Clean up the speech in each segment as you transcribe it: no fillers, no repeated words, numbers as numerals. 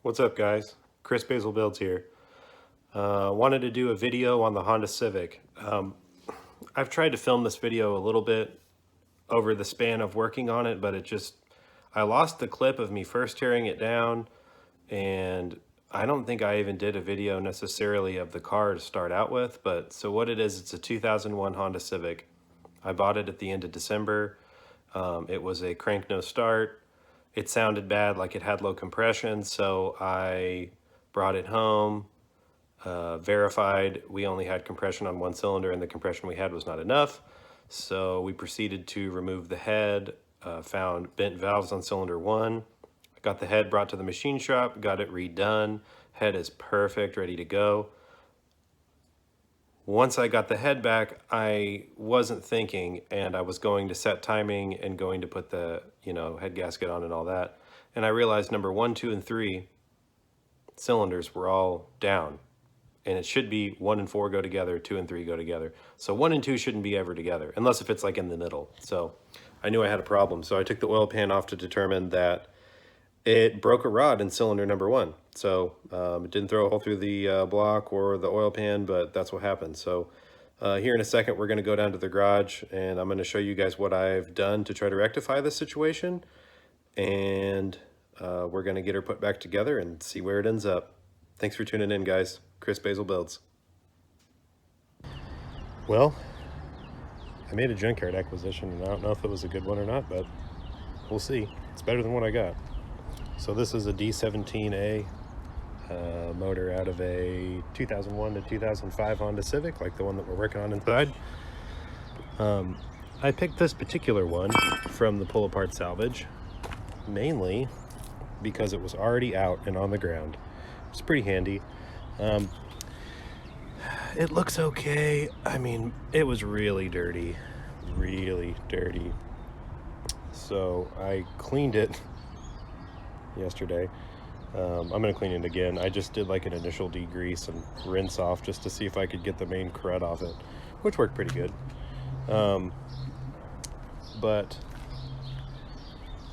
What's up, guys? Chris Basil Builds here. Wanted to do a video on the Honda Civic. I've tried to film this video a little bit over the span of working on it, but I lost the clip of me first tearing it down, and I don't think I even did a video necessarily of the car to start out with. But so what it is, it's a 2001 Honda Civic. I bought it at the end of December. It was a crank no start. It sounded bad, like it had low compression, so I brought it home, verified we only had compression on one cylinder and the compression we had was not enough. So we proceeded to remove the head, found bent valves on cylinder one. I got the head brought to the machine shop, got it redone. Head is perfect, ready to go. Once I got the head back, I wasn't thinking, and I was going to set timing and going to put the, head gasket on and all that. And I realized number 1, 2, and 3 cylinders were all down. And it should be 1 and 4 go together, 2 and 3 go together. So 1 and 2 shouldn't be ever together, unless if it's like in the middle. So I knew I had a problem. So I took the oil pan off to determine that it broke a rod in cylinder number 1. So it didn't throw a hole through the block or the oil pan, but that's what happened. So here in a second, we're going to go down to the garage, and I'm going to show you guys what I've done to try to rectify this situation. And we're going to get her put back together and see where it ends up. Thanks for tuning in, guys. Chris Basil Builds. Well, I made a junkyard acquisition, and I don't know if it was a good one or not, but we'll see. It's better than what I got. So this is a D17A motor out of a 2001 to 2005 Honda Civic, like the one that we're working on inside. I picked this particular one from the pull-apart salvage, mainly because it was already out and on the ground. It's pretty handy. It looks okay. I mean, it was really dirty, So I cleaned it yesterday. I'm gonna clean it again. I just did like an initial degrease and rinse off just to see if I could get the main crud off it, which worked pretty good. But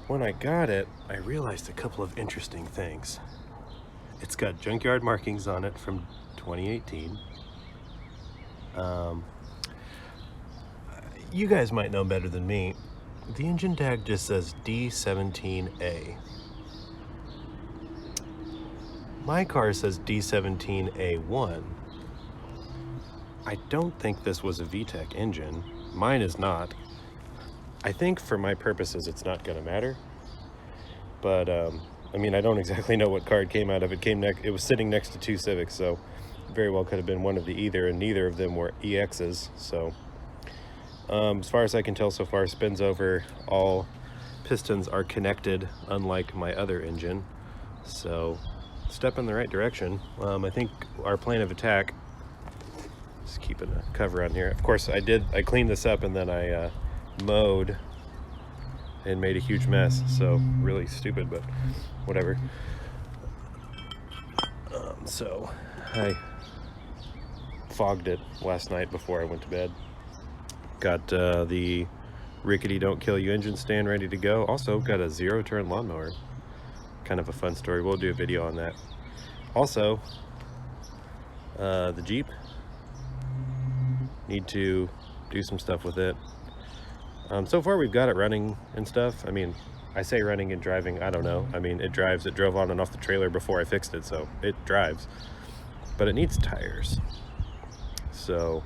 when I got it, I realized a couple of interesting things. It's got junkyard markings on it from 2018. You guys might know better than me. The engine tag just says D17A. My car says D17A1. I don't think this was a VTEC engine. Mine is not. I think for my purposes it's not going to matter. But I mean, I don't exactly know what car it came out of. It was sitting next to 2 Civics, so very well could have been one of the either, and neither of them were EXs. So as far as I can tell so far, spins over, all pistons are connected, unlike my other engine. So step in the right direction. I think our plan of attack, just keeping a cover on here. Of course, I cleaned this up, and then I mowed and made a huge mess. So really stupid, but whatever. So I fogged it last night before I went to bed. Got the rickety don't kill you engine stand ready to go. Also got a 0-turn lawnmower. Kind of a fun story. We'll do a video on that. Also, the Jeep, need to do some stuff with it. So far we've got it running and stuff. I mean, I say running and driving, I don't know. I mean, it drives. It drove on and off the trailer before I fixed it, so it drives. But it needs tires. So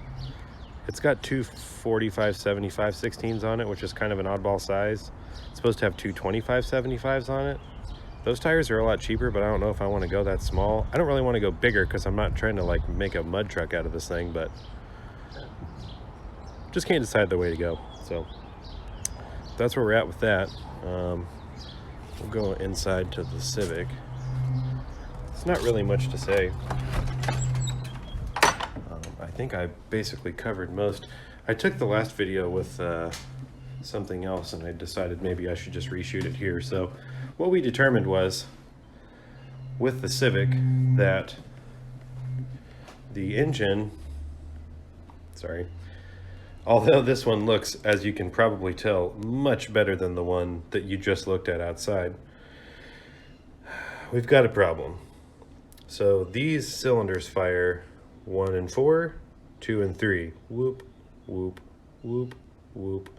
it's got two 45/75/16s on it, which is kind of an oddball size. It's supposed to have two 25/75s on it. Those tires are a lot cheaper, but I don't know if I want to go that small. I don't really want to go bigger because I'm not trying to like make a mud truck out of this thing, but just can't decide the way to go. So that's where we're at with that. We'll go inside to the Civic. It's not really much to say. I think I basically covered most. I took the last video with something else, and I decided maybe I should just reshoot it here. So what we determined was, with the Civic, that the engine, although this one looks, as you can probably tell, much better than the one that you just looked at outside, we've got a problem. So these cylinders fire 1 and 4, 2 and 3. Whoop, whoop, whoop, whoop.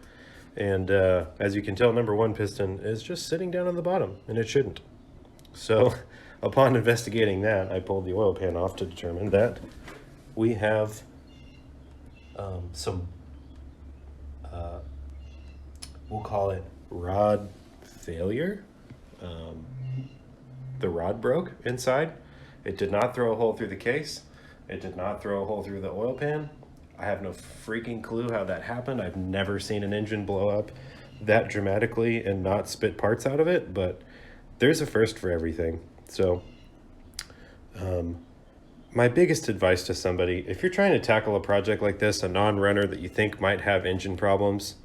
And as you can tell, number 1 piston is just sitting down on the bottom, and it shouldn't. So upon investigating that, I pulled the oil pan off to determine that we have some, we'll call it rod failure. The rod broke inside. It did not throw a hole through the case. It did not throw a hole through the oil pan. I have no freaking clue how that happened. I've never seen an engine blow up that dramatically and not spit parts out of it, but there's a first for everything. So my biggest advice to somebody, if you're trying to tackle a project like this, a non-runner that you think might have engine problems,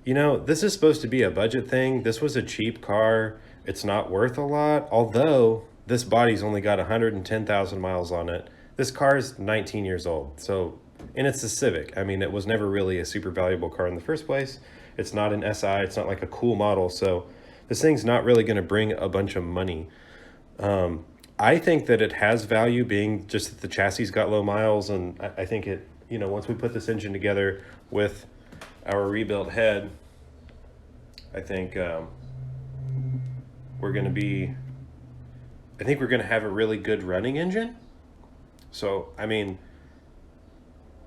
you know, this is supposed to be a budget thing. This was a cheap car. It's not worth a lot, although this body's only got 110,000 miles on it. This car is 19 years old. So, and it's a Civic. I mean, it was never really a super valuable car in the first place. It's not an SI. It's not like a cool model. So this thing's not really going to bring a bunch of money. I think that it has value being just that the chassis got low miles. And I think it, you know, once we put this engine together with our rebuilt head, I think we're going to have a really good running engine. So, I mean,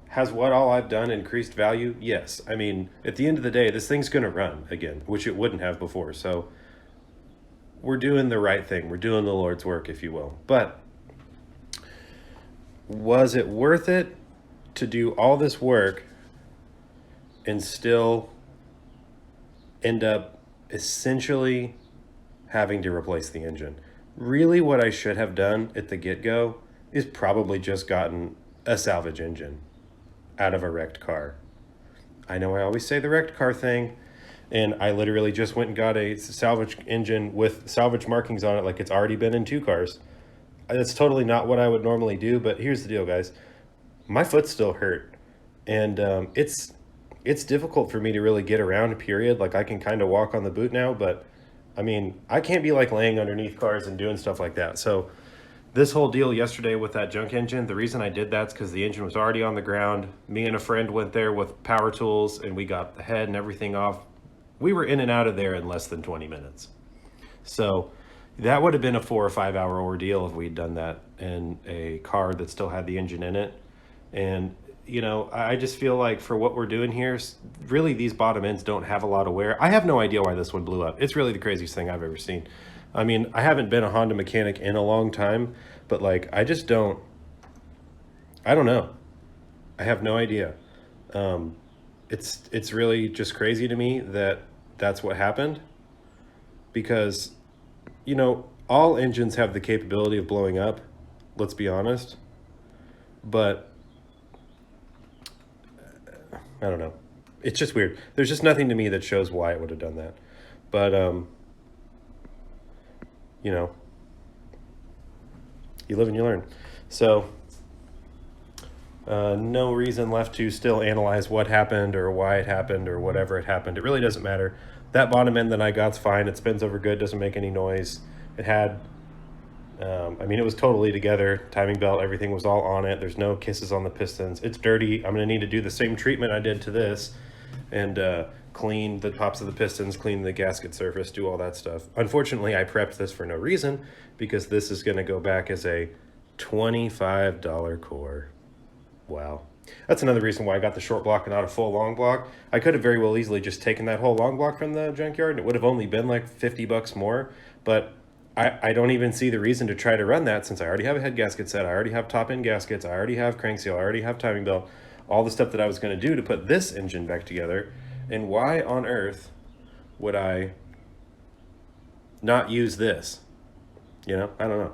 has what all I've done increased value? Yes. I mean, at the end of the day, this thing's going to run again, which it wouldn't have before. So we're doing the right thing. We're doing the Lord's work, if you will. But was it worth it to do all this work and still end up essentially having to replace the engine? Really, what I should have done at the get-go is probably just gotten a salvage engine out of a wrecked car. I know I always say the wrecked car thing, and I literally just went and got a salvage engine with salvage markings on it like it's already been in 2 cars. That's totally not what I would normally do, but here's the deal, guys. My foot's still hurt, and it's difficult for me to really get around, period. Like, I can kind of walk on the boot now, but I mean, I can't be like laying underneath cars and doing stuff like that. So this whole deal yesterday with that junk engine, the reason I did that's because the engine was already on the ground. Me and a friend went there with power tools and we got the head and everything off. We were in and out of there in less than 20 minutes. So that would have been a 4 or 5 hour ordeal if we'd done that in a car that still had the engine in it. And you know, I just feel like for what we're doing here, really these bottom ends don't have a lot of wear. I have no idea why this one blew up. It's really the craziest thing I've ever seen. I mean, I haven't been a Honda mechanic in a long time, but like, I don't know. I have no idea. It's really just crazy to me that that's what happened, because, you know, all engines have the capability of blowing up, let's be honest, but I don't know. It's just weird. There's just nothing to me that shows why it would have done that. But, you know, you live and you learn. So, no reason left to still analyze what happened or why it happened or whatever it happened. It really doesn't matter. That bottom end that I got's fine. It spins over good, doesn't make any noise. It had, I mean, it was totally together. Timing belt, everything was all on it. There's no kisses on the pistons. It's dirty. I'm going to need to do the same treatment I did to this and clean the tops of the pistons, clean the gasket surface, do all that stuff. Unfortunately, I prepped this for no reason because this is going to go back as a $25 core. Wow. That's another reason why I got the short block and not a full long block. I could have very well easily just taken that whole long block from the junkyard and it would have only been like 50 bucks more, but I don't even see the reason to try to run that since I already have a head gasket set, I already have top end gaskets, I already have crank seal, I already have timing belt, all the stuff that I was going to do to put this engine back together. And why on earth would I not use this? You know, I don't know.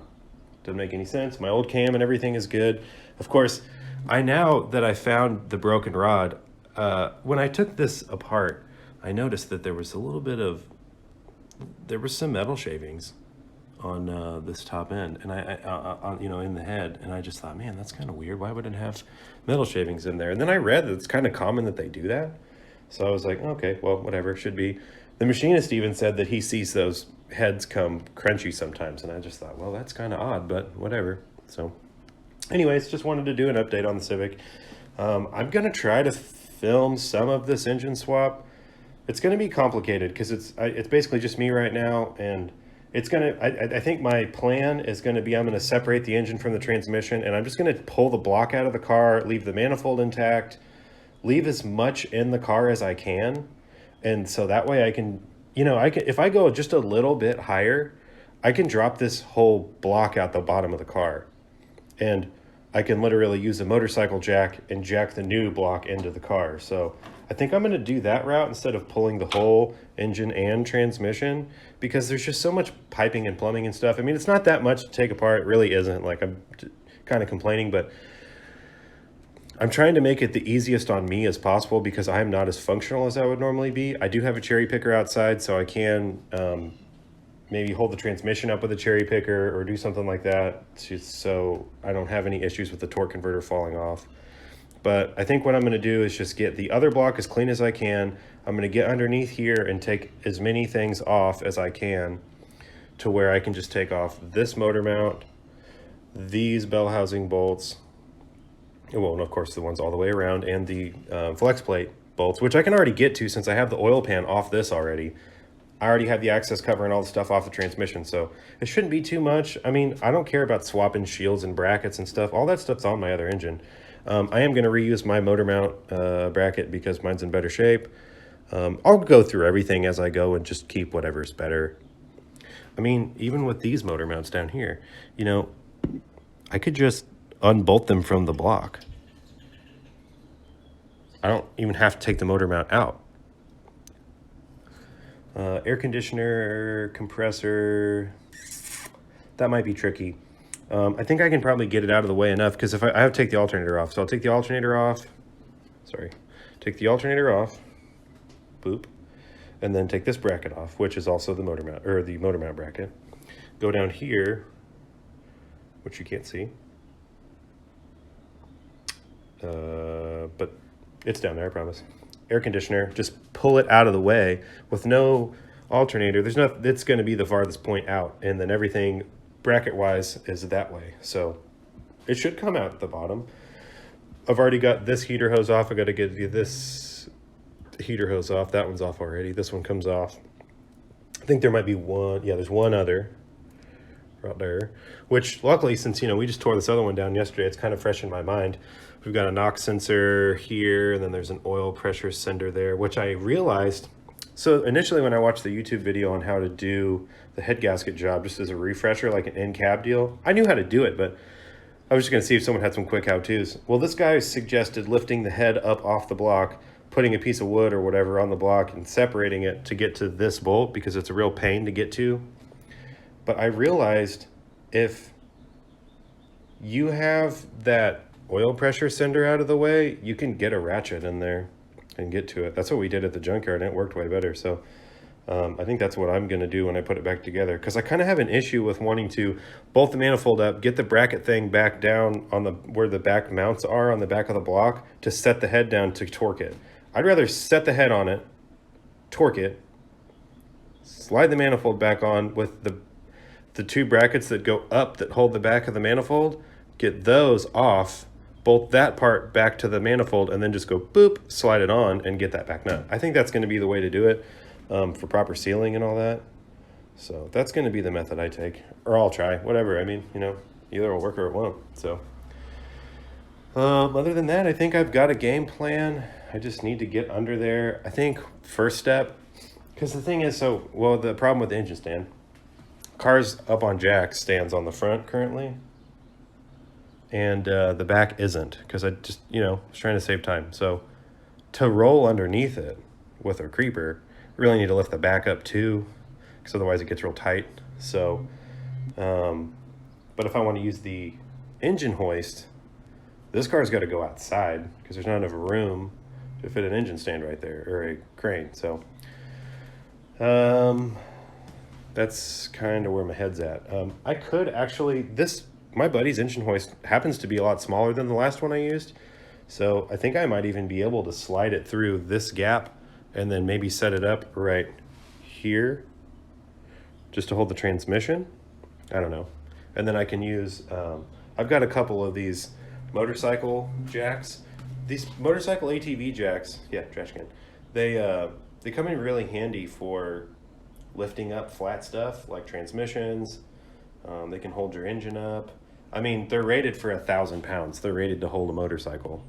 Doesn't make any sense. My old cam and everything is good. Of course, now that I found the broken rod, when I took this apart, I noticed that there was a little bit of, there was some metal shavings on this top end, and on, you know, in the head, and I just thought, man, that's kind of weird. Why would it have metal shavings in there? And then I read that it's kind of common that they do that. So I was like, okay, well, whatever, it should be. The machinist even said that he sees those heads come crunchy sometimes, and I just thought, well, that's kind of odd, but whatever. So anyways, just wanted to do an update on the Civic. I'm going to try to film some of this engine swap. It's going to be complicated because it's basically just me right now, and it's going to, I think my plan is going to be, I'm going to separate the engine from the transmission, and I'm just going to pull the block out of the car, leave the manifold intact, leave as much in the car as I can. And so that way I can, you know, if I go just a little bit higher, I can drop this whole block out the bottom of the car. And I can literally use a motorcycle jack and jack the new block into the car. So I think I'm going to do that route instead of pulling the whole engine and transmission, because there's just so much piping and plumbing and stuff. I mean, it's not that much to take apart. It really isn't. Like, I'm kind of complaining, but I'm trying to make it the easiest on me as possible because I'm not as functional as I would normally be. I do have a cherry picker outside, so I can maybe hold the transmission up with a cherry picker or do something like that, so I don't have any issues with the torque converter falling off. But I think what I'm going to do is just get the other block as clean as I can. I'm going to get underneath here and take as many things off as I can to where I can just take off this motor mount, these bell housing bolts, well, and of course the ones all the way around, and the flex plate bolts, which I can already get to since I have the oil pan off this already. I already have the access cover and all the stuff off the transmission, so it shouldn't be too much. I mean, I don't care about swapping shields and brackets and stuff. All that stuff's on my other engine. I am going to reuse my motor mount bracket because mine's in better shape. I'll go through everything as I go and just keep whatever's better. I mean, even with these motor mounts down here, you know, I could just unbolt them from the block. I don't even have to take the motor mount out. Air conditioner, compressor, that might be tricky. I think I can probably get it out of the way enough, because if I have to take the alternator off. So I'll take the alternator off. Sorry. Take the alternator off. Boop. And then take this bracket off, which is also the motor mount, or the motor mount bracket. Go down here, which you can't see. But it's down there, I promise. Air conditioner, just pull it out of the way with no alternator. There's no, it's going to be the farthest point out, and then everything bracket wise is that way, so it should come out at the bottom. I've already got this heater hose off. I got to get this heater hose off. That one's off already. This one comes off. I think there might be one. Yeah, there's one other right there, which luckily, since, you know, we just tore this other one down yesterday, it's kind of fresh in my mind. We've got a knock sensor here, and then there's an oil pressure sender there, which I realized. So initially when I watched the YouTube video on how to do the head gasket job, just as a refresher, like an in-cab deal, I knew how to do it, but I was just going to see if someone had some quick how-tos. Well, this guy suggested lifting the head up off the block, putting a piece of wood or whatever on the block and separating it to get to this bolt, because it's a real pain to get to. But I realized if you have that oil pressure sender out of the way, you can get a ratchet in there and get to it. That's what we did at the junkyard, and it worked way better. So I think that's what I'm going to do when I put it back together, because I kind of have an issue with wanting to bolt the manifold up, get the bracket thing back down on the where the back mounts are on the back of the block to set the head down to torque it. I'd rather set the head on it, torque it, slide the manifold back on with the two brackets that go up that hold the back of the manifold, get those off, bolt that part back to the manifold, and then just go boop, slide it on, and get that back nut. I think that's going to be the way to do it for proper sealing and all that. So that's going to be the method I take, or I'll try, whatever. I mean, you know, either it'll work or it won't. So other than that, I think I've got a game plan. I just need to get under there. I think first step, because the thing is, so, well, the problem with the engine stand, car's up on jack stands on the front currently, and the back isn't, because I just, you know, was trying to save time. So to roll underneath it with a creeper, I really need to lift the back up too, because otherwise it gets real tight. So but if I want to use the engine hoist, this car's got to go outside because there's not enough room to fit an engine stand right there, or a crane. So that's kind of where my head's at. I could actually, my buddy's engine hoist happens to be a lot smaller than the last one I used, so I think I might even be able to slide it through this gap and then maybe set it up right here just to hold the transmission. I don't know. And then I can use, I've got a couple of these motorcycle jacks. These motorcycle ATV jacks, yeah, trash can. They come in really handy for lifting up flat stuff like transmissions. They can hold your engine up. I mean, they're rated for 1,000 pounds. They're rated to hold a motorcycle.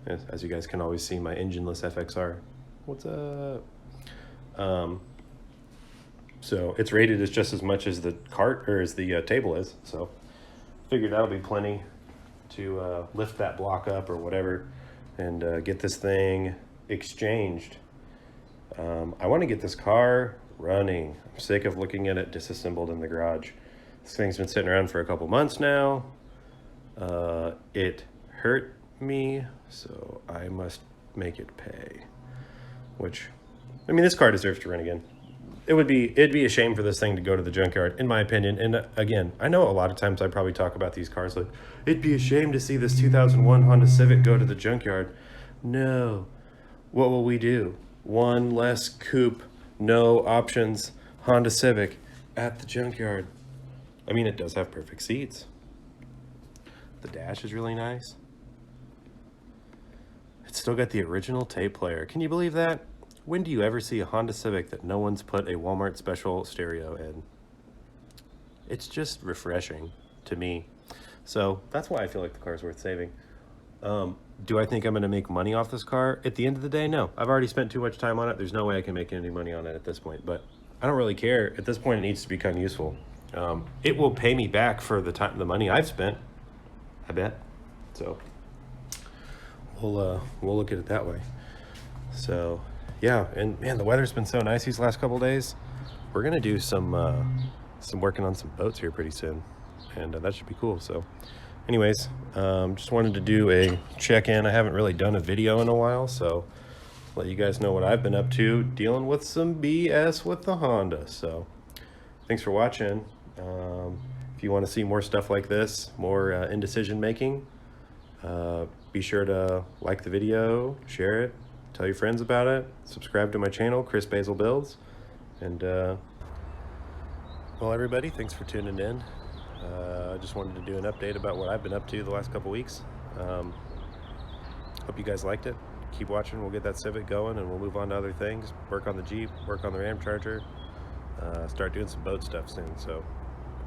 As you guys can always see, my engineless FXR. What's up? So it's rated as just as much as the cart or as the table is. So figured that'll be plenty to lift that block up or whatever and get this thing exchanged. I want to get this car running. I'm sick of looking at it disassembled in the garage. This thing's been sitting around for a couple months now. It hurt me, so I must make it pay. Which, I mean, this car deserves to run again. It'd be a shame for this thing to go to the junkyard, in my opinion. And again, I know a lot of times I probably talk about these cars like, it'd be a shame to see this 2001 Honda Civic go to the junkyard. No. What will we do? One less coupe, no options, Honda Civic at the junkyard. I mean, it does have perfect seats. The dash is really nice. It's still got the original tape player. Can you believe that? When do you ever see a Honda Civic that no one's put a Walmart special stereo in? It's just refreshing to me. So that's why I feel like the car's worth saving. Do I think I'm going to make money off this car? At the end of the day, no. I've already spent too much time on it. There's no way I can make any money on it at this point. But I don't really care. At this point, it needs to become useful. It will pay me back for the money I've spent, I bet. So we'll look at it that way. So yeah, and man, the weather's been so nice these last couple days. We're gonna do some working on some boats here pretty soon, and that should be cool. So anyways, just wanted to do a check-in. I haven't really done a video in a while, so let you guys know what I've been up to dealing with some BS with the Honda. So thanks for watching. If you want to see more stuff like this, more indecision making, be sure to like the video, share it, tell your friends about it, subscribe to my channel, Chris Basil Builds. And well, everybody, thanks for tuning in. I just wanted to do an update about what I've been up to the last couple weeks. Hope you guys liked it. Keep watching. We'll get that Civic going and we'll move on to other things, work on the Jeep, work on the Ram Charger, start doing some boat stuff soon. So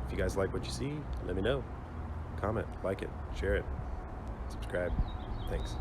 if you guys like what you see, let me know. Comment, like it, share it, subscribe. Thanks.